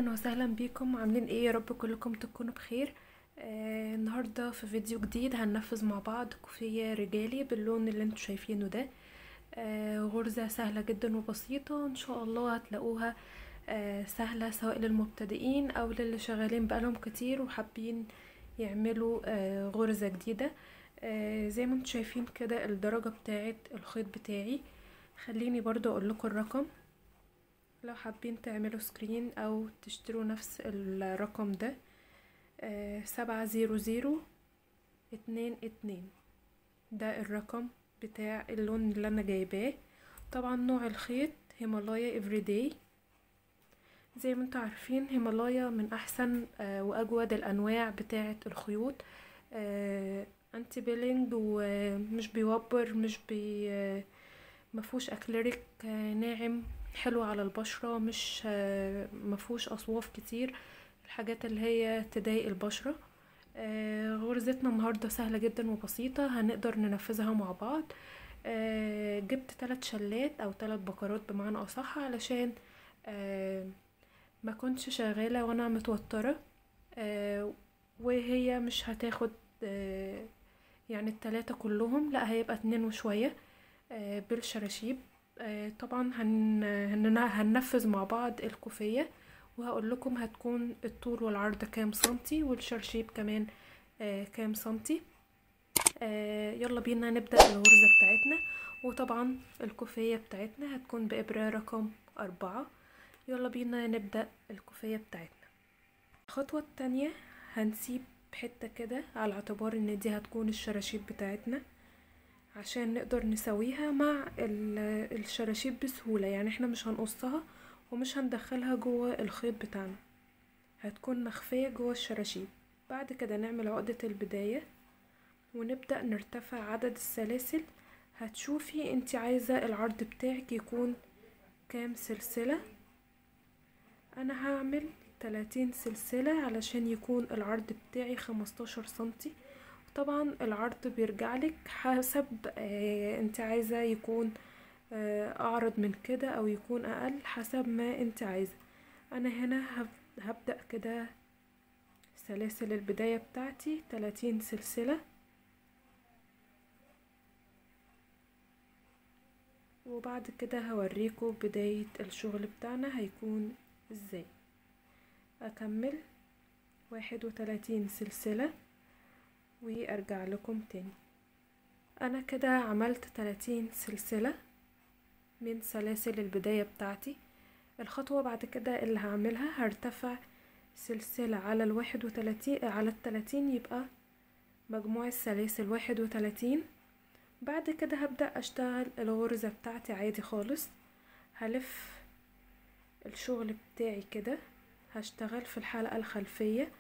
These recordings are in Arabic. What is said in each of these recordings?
اهلا وسهلا بيكم. عاملين ايه؟ يا رب كلكم تكونوا بخير. النهارده في فيديو جديد هننفذ مع بعض كوفية رجالي باللون اللي انتوا شايفينه ده. غرزة سهلة جدا وبسيطة، ان شاء الله هتلاقوها سهلة سواء للمبتدئين او للي شغالين بقالهم كتير وحابين يعملوا غرزة جديدة. زي ما انتوا شايفين كده الدرجة بتاعت الخيط بتاعي. خليني برضو اقول لكم الرقم لو حابين تعملوا سكرين او تشتروا نفس الرقم ده. 700 2 2. ده الرقم بتاع اللون اللي انا جايباه. طبعا نوع الخيط هيمالايا افريداي. زي ما انتوا عارفين هيمالايا من احسن واجود الانواع بتاعه الخيوط. انتي بيلينج ومش بيوبر، مش مفهوش اكليريك، ناعم حلو على البشرة، مش مفهوش اصواف كتير، الحاجات اللي هي تضايق البشرة. غرزتنا النهاردة سهلة جدا وبسيطة، هنقدر ننفذها مع بعض. جبت 3 شلات او 3 بكرات بمعنى اصح، علشان ما كنتش شغالة وانا متوترة. وهي مش هتاخد يعني ال3 كلهم، لا هيبقى 2 وشوية بالشراشيب. طبعا هننفذ مع بعض الكوفية، وهقول لكم هتكون الطول والعرض كام سنتي، والشرشيب كمان كام سنتي. يلا بينا نبدأ الغرزة بتاعتنا. وطبعا الكوفية بتاعتنا هتكون بإبرة رقم 4. يلا بينا نبدأ الكوفية بتاعتنا. الخطوة التانية هنسيب حتة كده على اعتبار ان دي هتكون الشراشيب بتاعتنا، عشان نقدر نسويها مع الشراشيب بسهولة. يعني احنا مش هنقصها ومش هندخلها جوه الخيط بتاعنا، هتكون مخفية جوه الشراشيب. بعد كده نعمل عقدة البداية ونبدأ نرتفع عدد السلاسل. هتشوفي انت عايزة العرض بتاعك يكون كام سلسلة. انا هعمل 30 سلسلة علشان يكون العرض بتاعي 15 سنتي. طبعا العرض بيرجعلك حسب انت عايزة يكون اعرض من كده او يكون اقل، حسب ما انت عايزة. انا هنا هبدأ كده سلاسل البداية بتاعتي 30 سلسلة، وبعد كده هوريكم بداية الشغل بتاعنا هيكون ازاي. اكمل 31 سلسلة وارجع لكم تاني. انا كده عملت 30 سلسلة من سلاسل البداية بتاعتي. الخطوة بعد كده اللي هعملها هرتفع سلسلة على 31 على 30، يبقى مجموع السلاسل 31. بعد كده هبدأ اشتغل الغرزة بتاعتي عادي خالص. هلف الشغل بتاعي كده، هشتغل في الحلقة الخلفية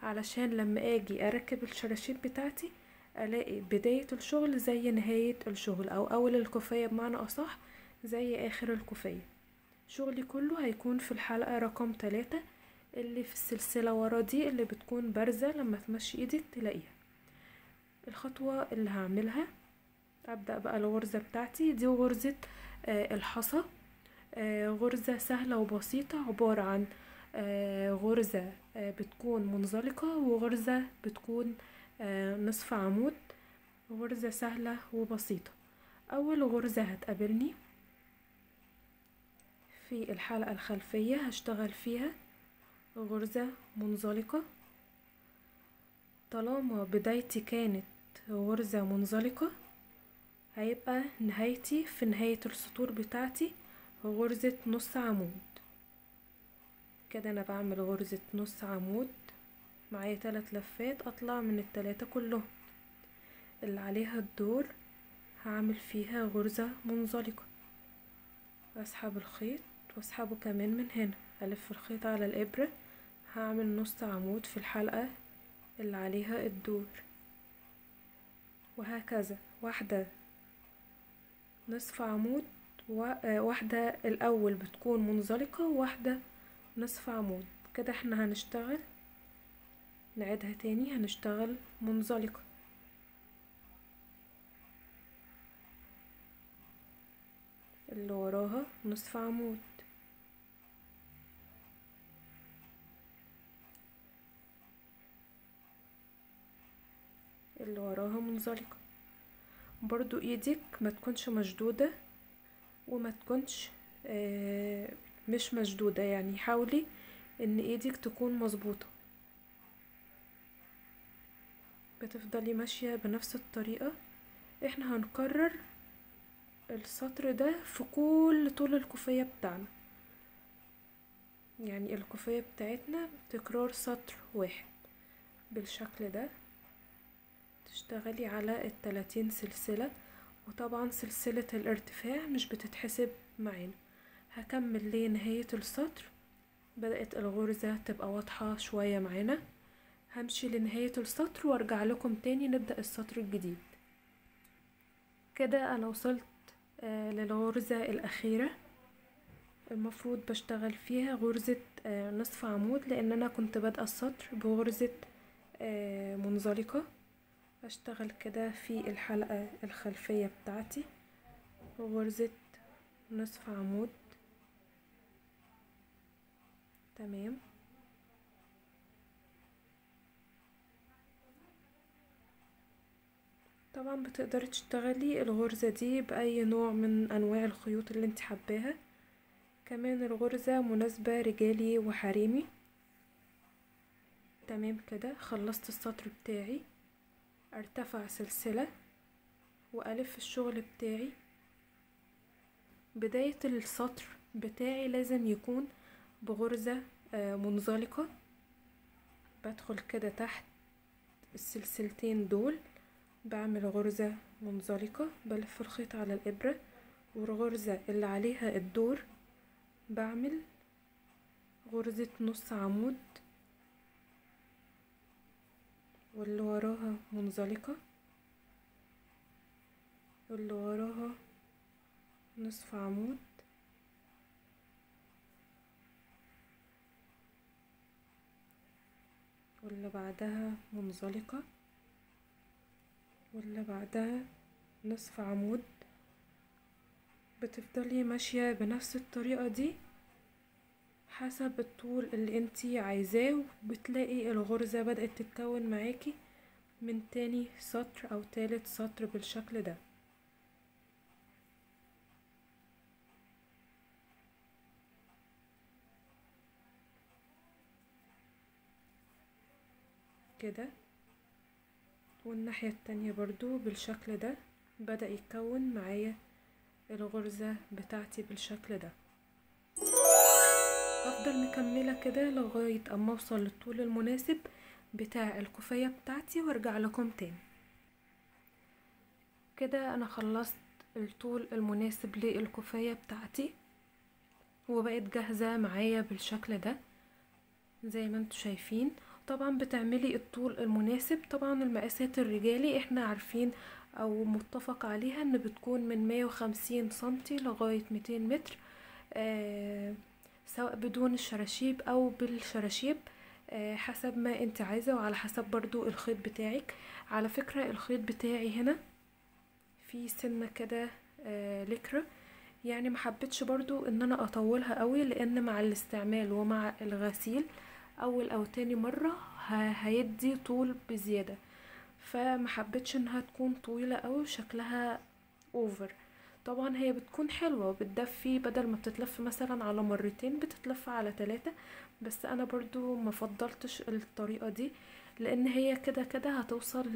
علشان لما اجي اركب الشراشيب بتاعتي الاقي بداية الشغل زي نهاية الشغل، او اول الكوفية بمعنى اصح زي اخر الكوفية. شغلي كله هيكون في الحلقة رقم 3 اللي في السلسلة ورا دي، اللي بتكون بارزة لما تمشي ايدك تلاقيها. الخطوة اللي هعملها ابدأ بقى الغرزة بتاعتي دي، غرزة الحصى. غرزة سهلة وبسيطة، عبارة عن غرزة بتكون منزلقة وغرزة بتكون نصف عمود. غرزة سهلة وبسيطة. اول غرزة هتقابلني في الحلقة الخلفية هشتغل فيها غرزة منزلقة. طالما بدايتي كانت غرزة منزلقة، هيبقى نهايتي في نهاية السطور بتاعتي غرزة نص عمود. كده انا بعمل غرزة نص عمود، معايا 3 لفات اطلع من ال3 كلهم اللي عليها الدور، هعمل فيها غرزة منزلقة. اسحب الخيط واسحبه كمان من هنا، الف الخيط على الابرة، هعمل نص عمود في الحلقة اللي عليها الدور، وهكذا واحدة نصف عمود واحدة الاول بتكون منزلقة وواحدة نصف عمود. كده احنا هنشتغل، نعيدها تاني، هنشتغل منزلقة، اللي وراها نصف عمود، اللي وراها منزلقة. برضو ايدك ما تكونش مشدودة وما تكونش مش مشدودة، يعني حاولي ان ايدك تكون مظبوطة. بتفضلي ماشية بنفس الطريقة. احنا هنكرر السطر ده في كل طول الكوفية بتاعنا، يعني الكوفية بتاعتنا تكرار سطر واحد بالشكل ده. تشتغلي على 30 سلسلة، وطبعا سلسلة الارتفاع مش بتتحسب معانا. هكمل لنهاية السطر. بدأت الغرزة تبقى واضحة شوية معانا. همشي لنهاية السطر وارجع لكم تاني نبدأ السطر الجديد. كده انا وصلت للغرزة الأخيرة. المفروض بشتغل فيها غرزة نصف عمود، لان انا كنت بادئه السطر بغرزة منزلقة. اشتغل كده في الحلقة الخلفية بتاعتي غرزة نصف عمود. تمام. طبعا بتقدري تشتغلي الغرزة دي بأي نوع من انواع الخيوط اللي انت حباها. كمان الغرزة مناسبة رجالي وحريمي. تمام كده خلصت السطر بتاعي. ارتفع سلسلة والف الشغل بتاعي. بداية السطر بتاعي لازم يكون بغرزة منزلقة. بدخل كده تحت السلسلتين دول، بعمل غرزة منزلقة، بلف الخيط على الإبرة، والغرزة اللي عليها الدور بعمل غرزة نص عمود، واللي وراها منزلقة، واللي وراها نصف عمود، واللي بعدها منزلقة، واللي بعدها نصف عمود. بتفضلي ماشية بنفس الطريقة دي حسب الطول اللي انتي عايزاه، وبتلاقي الغرزة بدأت تتكون معاكي من تاني سطر او تالت سطر بالشكل ده. كده، والناحية التانية برضو بالشكل ده بدأ يتكون معايا الغرزة بتاعتي بالشكل ده. هفضل مكملة كده لغاية اما اوصل للطول المناسب بتاع الكوفية بتاعتي وارجع لكم تاني. كده انا خلصت الطول المناسب للكوفية بتاعتي وبقت جاهزة معايا بالشكل ده زي ما انتوا شايفين. طبعا بتعملي الطول المناسب. طبعا المقاسات الرجالي احنا عارفين او متفق عليها ان بتكون من 150 سنتي لغاية 200 متر، سواء بدون الشراشيب او بالشراشيب، حسب ما انت عايزة وعلى حسب برضو الخيط بتاعك. على فكرة الخيط بتاعي هنا في سنة كده لكرة، يعني محبتش برضو ان انا اطولها قوي، لان مع الاستعمال ومع الغسيل اول او تاني مرة هيدي طول بزيادة، فمحبتش انها تكون طويلة قوي شكلها اوفر. طبعا هي بتكون حلوة وبتدفي، بدل ما بتتلف مثلا على مرتين بتتلف على 3، بس انا برضو مفضلتش الطريقة دي لان هي كده كده هتوصل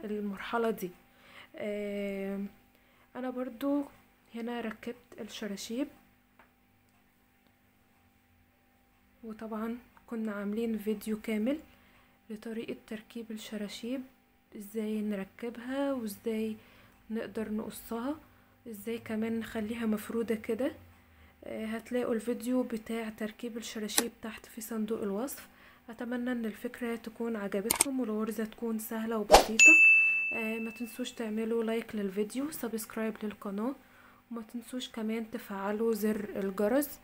للمرحلة دي. انا برضو هنا ركبت الشراشيب، وطبعا كنا عاملين فيديو كامل لطريقة تركيب الشراشيب، ازاي نركبها وازاي نقدر نقصها، ازاي كمان نخليها مفرودة كده. هتلاقوا الفيديو بتاع تركيب الشراشيب تحت في صندوق الوصف. اتمنى ان الفكرة تكون عجبتكم والغرزة تكون سهلة وبسيطة. ما تنسوش تعملوا لايك للفيديو، سبسكرايب للقناة، وما تنسوش كمان تفعلوا زر الجرس.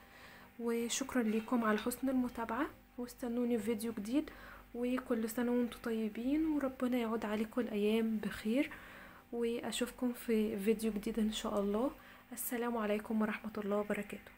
وشكرا لكم على حسن المتابعة، واستنوني في فيديو جديد، وكل سنة وانتم طيبين، وربنا يعود عليكم الأيام بخير، وأشوفكم في فيديو جديد إن شاء الله. السلام عليكم ورحمة الله وبركاته.